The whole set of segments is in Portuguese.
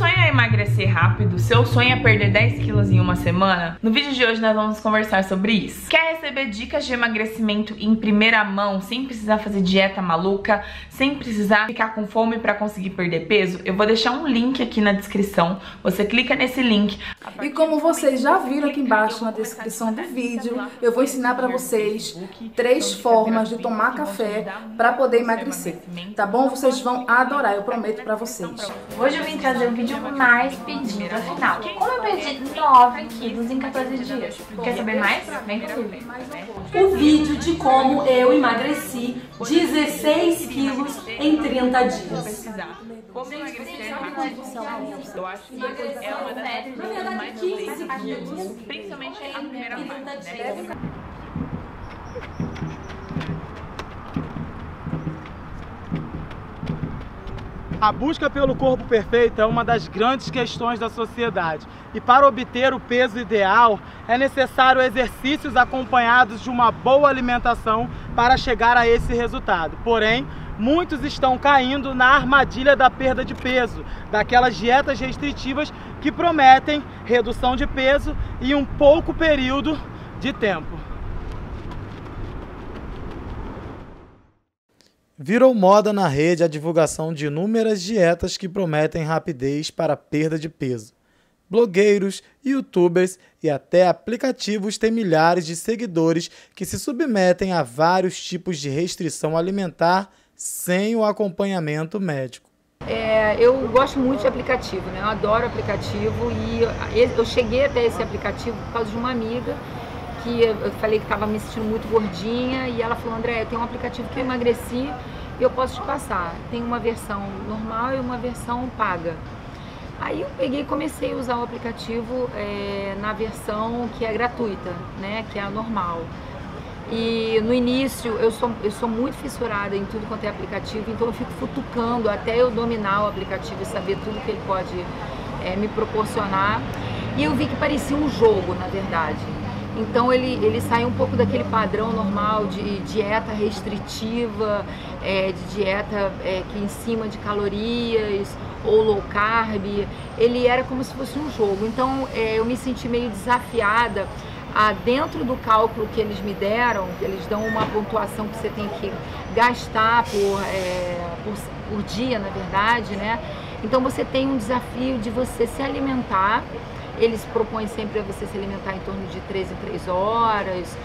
sonho é emagrecer rápido? Seu sonho é perder 10 quilos em uma semana? No vídeo de hoje nós vamos conversar sobre isso. Quer receber dicas de emagrecimento em primeira mão, sem precisar fazer dieta maluca, sem precisar ficar com fome para conseguir perder peso? Eu vou deixar um link aqui na descrição, você clica nesse link. E como vocês já viram aqui embaixo na descrição do vídeo, eu vou ensinar para vocês 3 formas de tomar café para poder emagrecer, tá bom? Vocês vão adorar, eu prometo para vocês. Hoje eu vim trazer o vídeo mais pedido, afinal, como eu perdi 9 quilos em 14 dias? Quer saber mais? Vem comigo. O vídeo de como eu emagreci 16 quilos em 30 dias. Como emagrecer rápido? Eu acho que é uma das coisas mais 15 quilos, principalmente a primeira parte, né? A busca pelo corpo perfeito é uma das grandes questões da sociedade. E para obter o peso ideal, é necessário exercícios acompanhados de uma boa alimentação para chegar a esse resultado. Porém, muitos estão caindo na armadilha da perda de peso, daquelas dietas restritivas que prometem redução de peso em um pouco período de tempo. Virou moda na rede a divulgação de inúmeras dietas que prometem rapidez para a perda de peso. Blogueiros, youtubers e até aplicativos têm milhares de seguidores que se submetem a vários tipos de restrição alimentar sem o acompanhamento médico. Eu gosto muito de aplicativo, né? Eu adoro aplicativo e eu cheguei até esse aplicativo por causa de uma amiga que eu falei que estava me sentindo muito gordinha e ela falou: André, tem um aplicativo que eu emagreci e eu posso te passar. Tem uma versão normal e uma versão paga. Aí eu peguei e comecei a usar o aplicativo na versão que é gratuita, né? Que é a normal. E no início eu sou muito fissurada em tudo quanto é aplicativo, então eu fico futucando até eu dominar o aplicativo e saber tudo que ele pode me proporcionar. E eu vi que parecia um jogo, na verdade. Então ele sai um pouco daquele padrão normal de dieta restritiva, de dieta que em cima de calorias ou low carb. Ele era como se fosse um jogo. Então eu me senti meio desafiada dentro do cálculo que eles me deram. Eles dão uma pontuação que você tem que gastar por dia, na verdade, né? Então você tem um desafio de você se alimentar. Eles propõem sempre a você se alimentar em torno de 3 em 3 horas,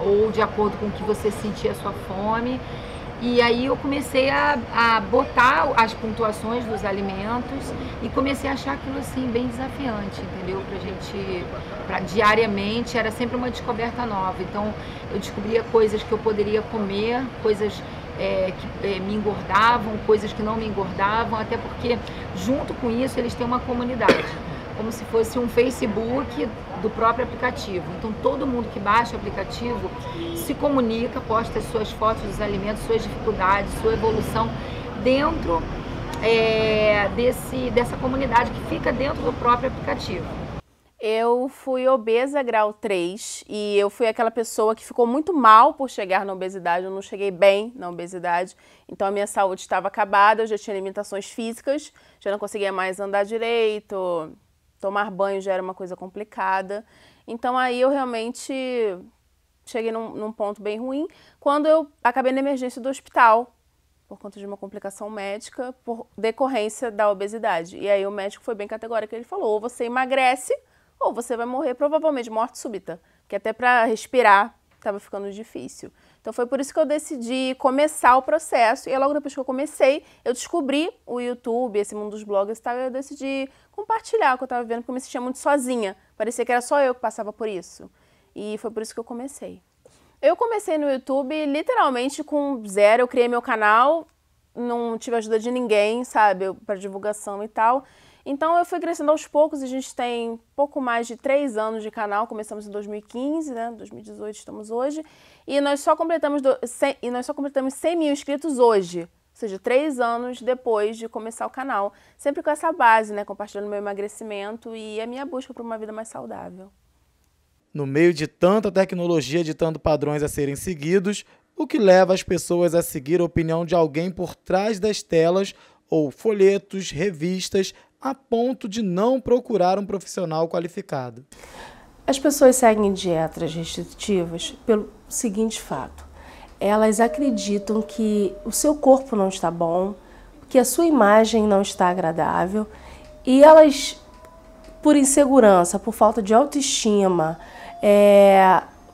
ou de acordo com o que você sentir a sua fome. E aí eu comecei a botar as pontuações dos alimentos e comecei a achar aquilo assim bem desafiante, entendeu? Diariamente era sempre uma descoberta nova. Então eu descobria coisas que eu poderia comer, coisas que me engordavam, coisas que não me engordavam, até porque junto com isso eles têm uma comunidade, como se fosse um Facebook do próprio aplicativo. Então todo mundo que baixa o aplicativo se comunica, posta as suas fotos dos alimentos, suas dificuldades, sua evolução dentro dessa comunidade que fica dentro do próprio aplicativo. Eu fui obesa grau 3 e eu fui aquela pessoa que ficou muito mal por chegar na obesidade. Eu não cheguei bem na obesidade, então a minha saúde estava acabada, eu já tinha limitações físicas, já não conseguia mais andar direito, tomar banho já era uma coisa complicada. Então aí eu realmente cheguei num ponto bem ruim, quando eu acabei na emergência do hospital, por conta de uma complicação médica, por decorrência da obesidade. E aí o médico foi bem categórico, ele falou: ou você emagrece, ou você vai morrer, provavelmente de morte súbita, que até para respirar estava ficando difícil. Então foi por isso que eu decidi começar o processo, e logo depois que eu comecei, eu descobri o YouTube, esse mundo dos blogs, tá? Eu decidi compartilhar o que eu estava vendo, porque eu me sentia muito sozinha, parecia que era só eu que passava por isso. E foi por isso que eu comecei. Eu comecei no YouTube literalmente com 0, eu criei meu canal, não tive ajuda de ninguém, sabe, para divulgação e tal. Então eu fui crescendo aos poucos, a gente tem pouco mais de 3 anos de canal, começamos em 2015, né, 2018 estamos hoje, e nós só completamos 100 mil inscritos hoje, ou seja, 3 anos depois de começar o canal, sempre com essa base, né, compartilhando meu emagrecimento e a minha busca por uma vida mais saudável. No meio de tanta tecnologia ditando padrões a serem seguidos, o que leva as pessoas a seguir a opinião de alguém por trás das telas ou folhetos, revistas, a ponto de não procurar um profissional qualificado. As pessoas seguem dietas restritivas pelo seguinte fato: elas acreditam que o seu corpo não está bom, que a sua imagem não está agradável, e elas, por insegurança, por falta de autoestima,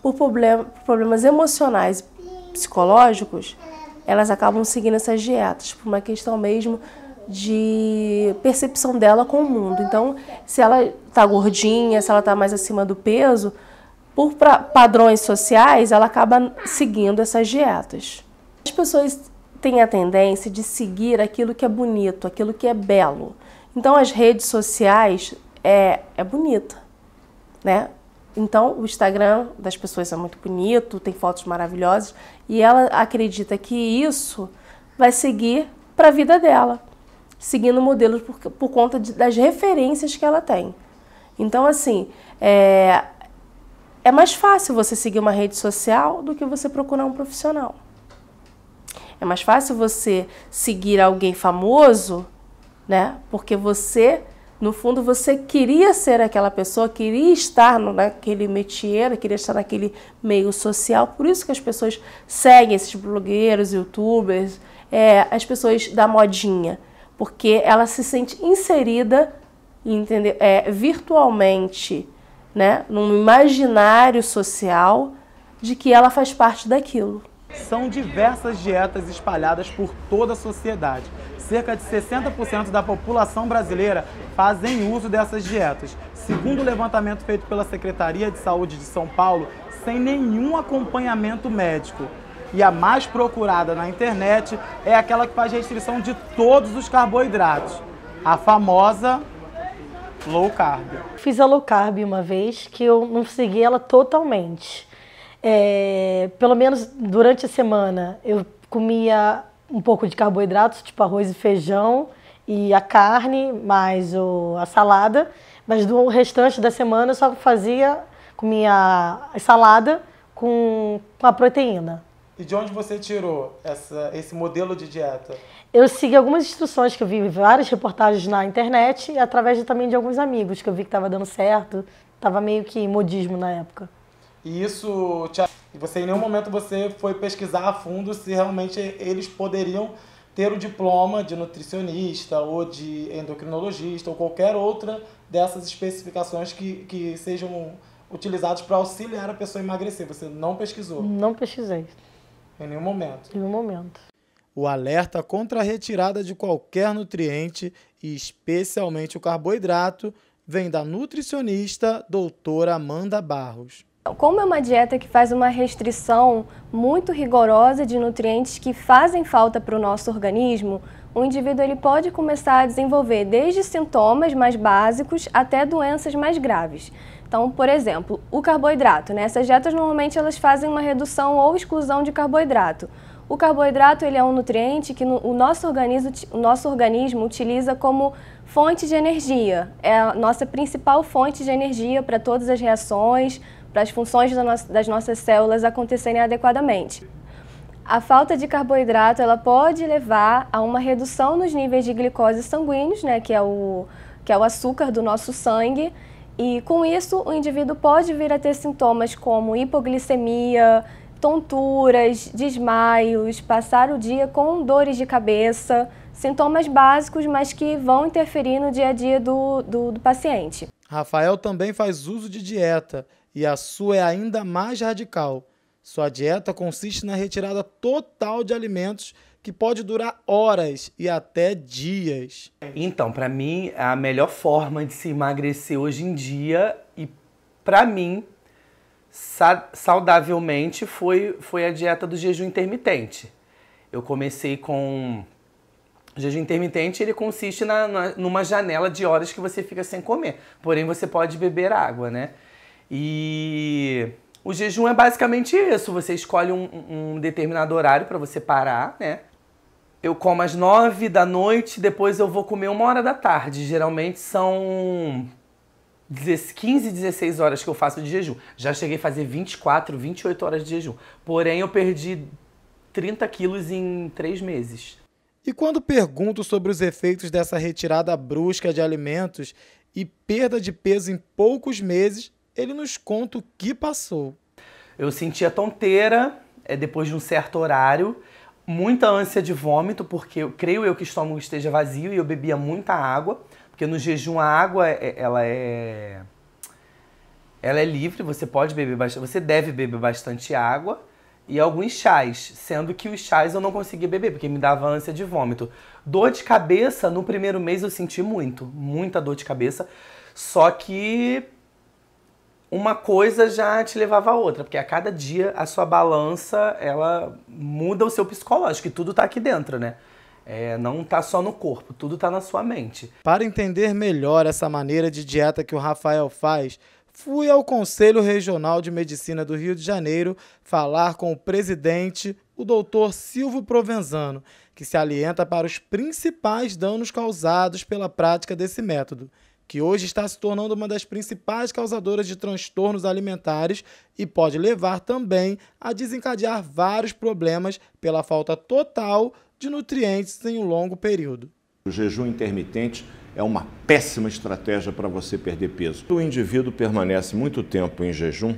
por problemas emocionais e psicológicos, elas acabam seguindo essas dietas, por uma questão mesmo de percepção dela com o mundo. Então, se ela está gordinha, se ela está mais acima do peso, por padrões sociais, ela acaba seguindo essas dietas. As pessoas têm a tendência de seguir aquilo que é bonito, aquilo que é belo. Então, as redes sociais é bonita, né? Então, o Instagram das pessoas é muito bonito, tem fotos maravilhosas, e ela acredita que isso vai seguir para a vida dela, seguindo modelos por conta das referências que ela tem. Então, assim, é mais fácil você seguir uma rede social do que você procurar um profissional. É mais fácil você seguir alguém famoso, né? Porque você, no fundo, você queria ser aquela pessoa, queria estar naquele métier, queria estar naquele meio social. Por isso que as pessoas seguem esses blogueiros, youtubers, as pessoas da modinha. Porque ela se sente inserida, entendeu? Virtualmente, né? Num imaginário social de que ela faz parte daquilo. São diversas dietas espalhadas por toda a sociedade. Cerca de 60% da população brasileira fazem uso dessas dietas. Segundo o levantamento feito pela Secretaria de Saúde de São Paulo, sem nenhum acompanhamento médico. E a mais procurada na internet é aquela que faz restrição de todos os carboidratos. A famosa low carb. Fiz a low carb uma vez, que eu não segui ela totalmente. Pelo menos durante a semana eu comia um pouco de carboidratos, tipo arroz e feijão, e a carne, mais a salada. Mas do restante da semana eu só comia a salada com a proteína. E de onde você tirou esse modelo de dieta? Eu segui algumas instruções que eu vi, várias reportagens na internet, e através também de alguns amigos que eu vi que estava dando certo. Estava meio que modismo na época. E isso, você em nenhum momento você foi pesquisar a fundo se realmente eles poderiam ter o diploma de nutricionista ou de endocrinologista ou qualquer outra dessas especificações que sejam utilizadas para auxiliar a pessoa a emagrecer. Você não pesquisou? Não pesquisei. Em nenhum momento? Em nenhum momento. O alerta contra a retirada de qualquer nutriente, e especialmente o carboidrato, vem da nutricionista doutora Amanda Barros. Como é uma dieta que faz uma restrição muito rigorosa de nutrientes que fazem falta para o nosso organismo, o indivíduo ele pode começar a desenvolver desde sintomas mais básicos até doenças mais graves. Então, por exemplo, o carboidrato, né? Essas dietas normalmente elas fazem uma redução ou exclusão de carboidrato. O carboidrato ele é um nutriente que o nosso organismo utiliza como fonte de energia. É a nossa principal fonte de energia para todas as reações, para as funções das nossas células acontecerem adequadamente. A falta de carboidrato ela pode levar a uma redução nos níveis de glicose sanguíneos, né, que é o açúcar do nosso sangue, e com isso o indivíduo pode vir a ter sintomas como hipoglicemia, tonturas, desmaios, passar o dia com dores de cabeça, sintomas básicos, mas que vão interferir no dia a dia do paciente. Rafael também faz uso de dieta e a sua é ainda mais radical. Sua dieta consiste na retirada total de alimentos que pode durar horas e até dias. Então, para mim, a melhor forma de se emagrecer hoje em dia e para mim, saudavelmente, foi a dieta do jejum intermitente. Eu comecei com... O jejum intermitente, ele consiste numa janela de horas que você fica sem comer. Porém, você pode beber água, né? E o jejum é basicamente isso. Você escolhe um determinado horário para você parar, né? Eu como às 9 da noite, depois eu vou comer 1 hora da tarde. Geralmente são 15, 16 horas que eu faço de jejum. Já cheguei a fazer 24, 28 horas de jejum. Porém, eu perdi 30 quilos em 3 meses. E quando pergunto sobre os efeitos dessa retirada brusca de alimentos e perda de peso em poucos meses, ele nos conta o que passou. Eu sentia tonteira depois de um certo horário, muita ânsia de vômito, porque eu creio que o estômago esteja vazio e eu bebia muita água, porque no jejum a água ela é livre, você pode beber bastante, você deve beber bastante água e alguns chás, sendo que os chás eu não conseguia beber, porque me dava ânsia de vômito. Dor de cabeça, no primeiro mês eu senti muita dor de cabeça, só que uma coisa já te levava a outra, porque a cada dia a sua balança, ela muda o seu psicológico, e tudo tá aqui dentro, né? Não tá só no corpo, tudo tá na sua mente. Para entender melhor essa maneira de dieta que o Rafael faz, fui ao Conselho Regional de Medicina do Rio de Janeiro falar com o presidente, o Dr. Silvio Provenzano, que se alienta para os principais danos causados pela prática desse método, que hoje está se tornando uma das principais causadoras de transtornos alimentares e pode levar também a desencadear vários problemas pela falta total de nutrientes em um longo período. O jejum intermitente é uma péssima estratégia para você perder peso. O indivíduo permanece muito tempo em jejum,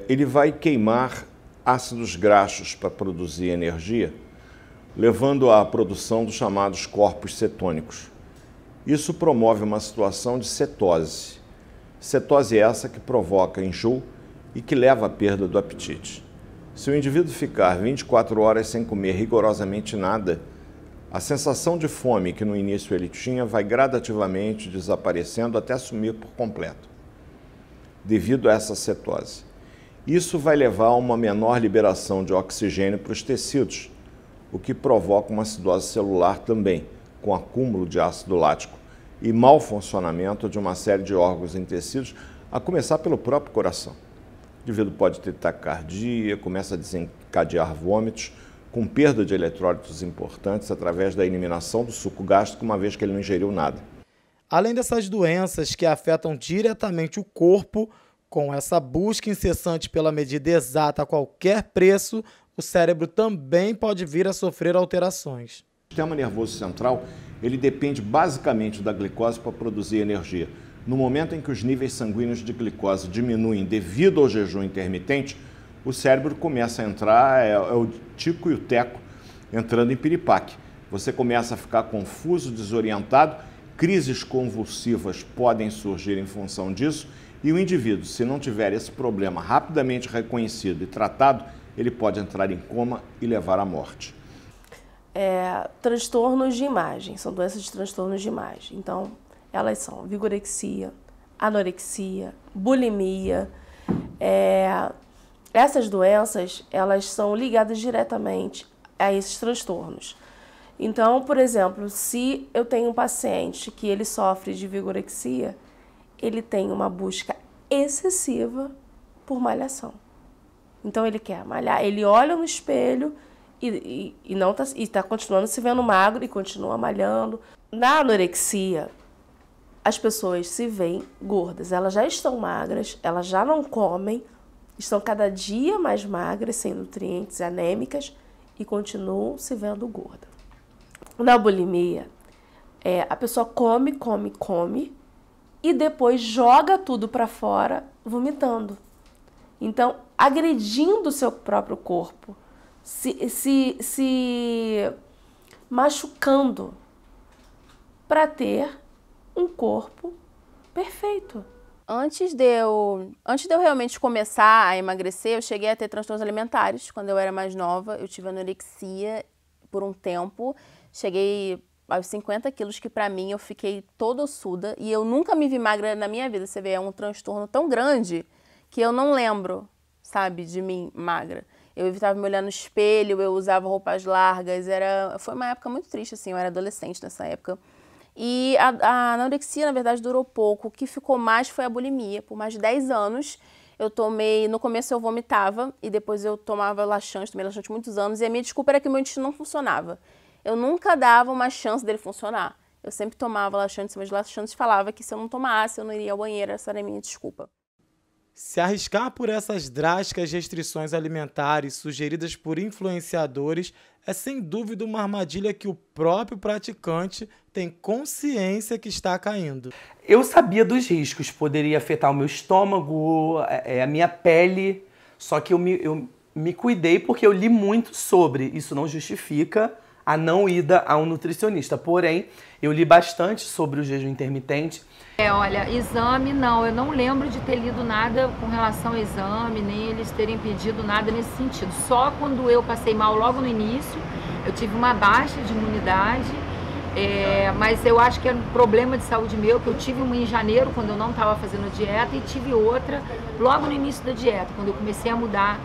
ele vai queimar ácidos graxos para produzir energia, levando à produção dos chamados corpos cetônicos. Isso promove uma situação de cetose. Cetose é essa que provoca enjoo e que leva à perda do apetite. Se o indivíduo ficar 24 horas sem comer rigorosamente nada, a sensação de fome que no início ele tinha vai gradativamente desaparecendo até sumir por completo, devido a essa cetose. Isso vai levar a uma menor liberação de oxigênio para os tecidos, o que provoca uma acidose celular também, com acúmulo de ácido lático e mau funcionamento de uma série de órgãos e tecidos, a começar pelo próprio coração. O indivíduo pode ter taquicardia, começa a desencadear vômitos, com perda de eletrólitos importantes através da eliminação do suco gástrico, uma vez que ele não ingeriu nada. Além dessas doenças que afetam diretamente o corpo, com essa busca incessante pela medida exata a qualquer preço, o cérebro também pode vir a sofrer alterações. O sistema nervoso central, ele depende basicamente da glicose para produzir energia. No momento em que os níveis sanguíneos de glicose diminuem devido ao jejum intermitente, o cérebro começa a entrar, o tico e o teco entrando em piripaque. Você começa a ficar confuso, desorientado, crises convulsivas podem surgir em função disso e o indivíduo, se não tiver esse problema rapidamente reconhecido e tratado, ele pode entrar em coma e levar à morte. Transtornos de imagem, são doenças de transtornos de imagem. Então, elas são vigorexia, anorexia, bulimia. Essas doenças, elas são ligadas diretamente a esses transtornos. Então, por exemplo, se eu tenho um paciente que ele sofre de vigorexia, ele tem uma busca excessiva por malhação. Então, ele quer malhar, ele olha no espelho e está continuando se vendo magro e continua malhando. Na anorexia, as pessoas se veem gordas, elas já estão magras, elas já não comem, estão cada dia mais magras, sem nutrientes, anêmicas e continuam se vendo gorda. Na bulimia, a pessoa come e depois joga tudo para fora, vomitando. Então, agredindo o seu próprio corpo, se machucando para ter um corpo perfeito. Antes de eu realmente começar a emagrecer, eu cheguei a ter transtornos alimentares. Quando eu era mais nova, eu tive anorexia por um tempo. Cheguei aos 50 quilos, que pra mim eu fiquei toda ossuda. E eu nunca me vi magra na minha vida. Você vê, é um transtorno tão grande que eu não lembro, sabe, de mim magra. Eu evitava me olhar no espelho, eu usava roupas largas. Foi uma época muito triste, assim, eu era adolescente nessa época. E a anorexia, na verdade, durou pouco. O que ficou mais foi a bulimia. Por mais de 10 anos, eu tomei... No começo eu vomitava e depois eu tomava laxante, tomei laxante muitos anos. E a minha desculpa era que o meu intestino não funcionava. Eu nunca dava uma chance dele funcionar. Eu sempre tomava laxantes, mas laxantes falava que se eu não tomasse, eu não iria ao banheiro. Essa era a minha desculpa. Se arriscar por essas drásticas restrições alimentares sugeridas por influenciadores é sem dúvida uma armadilha que o próprio praticante tem consciência que está caindo. Eu sabia dos riscos, poderia afetar o meu estômago, a minha pele, só que eu me cuidei porque eu li muito sobre. Isso não justifica a não ida a um nutricionista, porém, eu li bastante sobre o jejum intermitente. Olha, exame não, eu não lembro de ter lido nada com relação ao exame, nem eles terem pedido nada nesse sentido. Só quando eu passei mal logo no início, eu tive uma baixa de imunidade, mas eu acho que era um problema de saúde meu, que eu tive uma em janeiro, quando eu não estava fazendo dieta, e tive outra logo no início da dieta, quando eu comecei a mudar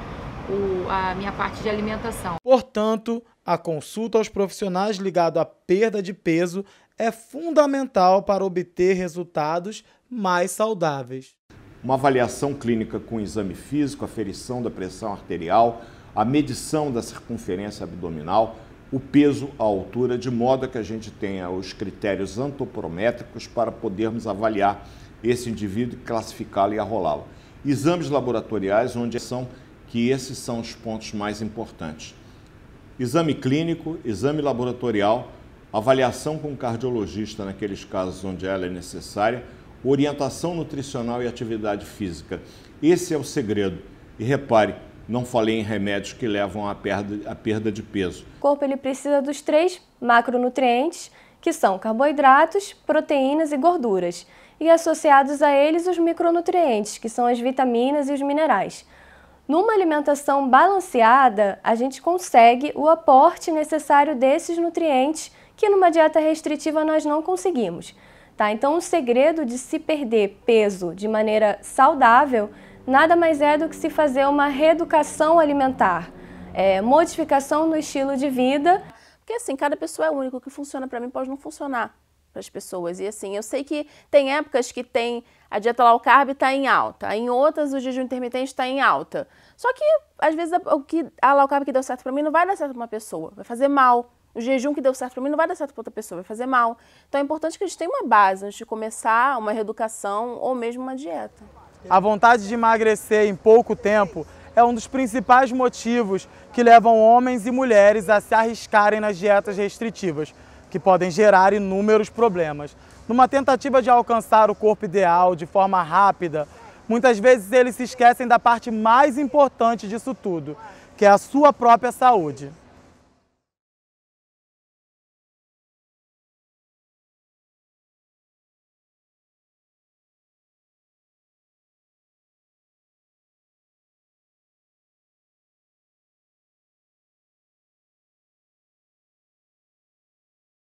a minha parte de alimentação. Portanto, a consulta aos profissionais ligado à perda de peso é fundamental para obter resultados mais saudáveis. Uma avaliação clínica com exame físico, aferição da pressão arterial, a medição da circunferência abdominal, o peso, a altura, de modo que a gente tenha os critérios antropométricos para podermos avaliar esse indivíduo, classificá-lo e arrolá-lo. Exames laboratoriais, onde esses são os pontos mais importantes. Exame clínico, exame laboratorial, avaliação com cardiologista naqueles casos onde ela é necessária, orientação nutricional e atividade física. Esse é o segredo. E repare, não falei em remédios que levam à perda de peso. O corpo ele precisa dos 3 macronutrientes, que são carboidratos, proteínas e gorduras, e associados a eles os micronutrientes, que são as vitaminas e os minerais. Numa alimentação balanceada, a gente consegue o aporte necessário desses nutrientes que numa dieta restritiva nós não conseguimos. Tá? Então, o segredo de se perder peso de maneira saudável nada mais é do que se fazer uma reeducação alimentar, modificação no estilo de vida. Porque assim, cada pessoa é única, o que funciona para mim pode não funcionar para as pessoas. E assim, eu sei que tem épocas que a dieta low carb está em alta, em outras o jejum intermitente está em alta. Só que, às vezes, a low carb que deu certo para mim não vai dar certo para uma pessoa, vai fazer mal. O jejum que deu certo para mim não vai dar certo para outra pessoa, vai fazer mal. Então é importante que a gente tenha uma base antes de começar uma reeducação ou mesmo uma dieta. A vontade de emagrecer em pouco tempo é um dos principais motivos que levam homens e mulheres a se arriscarem nas dietas restritivas, que podem gerar inúmeros problemas. Numa tentativa de alcançar o corpo ideal de forma rápida, muitas vezes eles se esquecem da parte mais importante disso tudo, que é a sua própria saúde.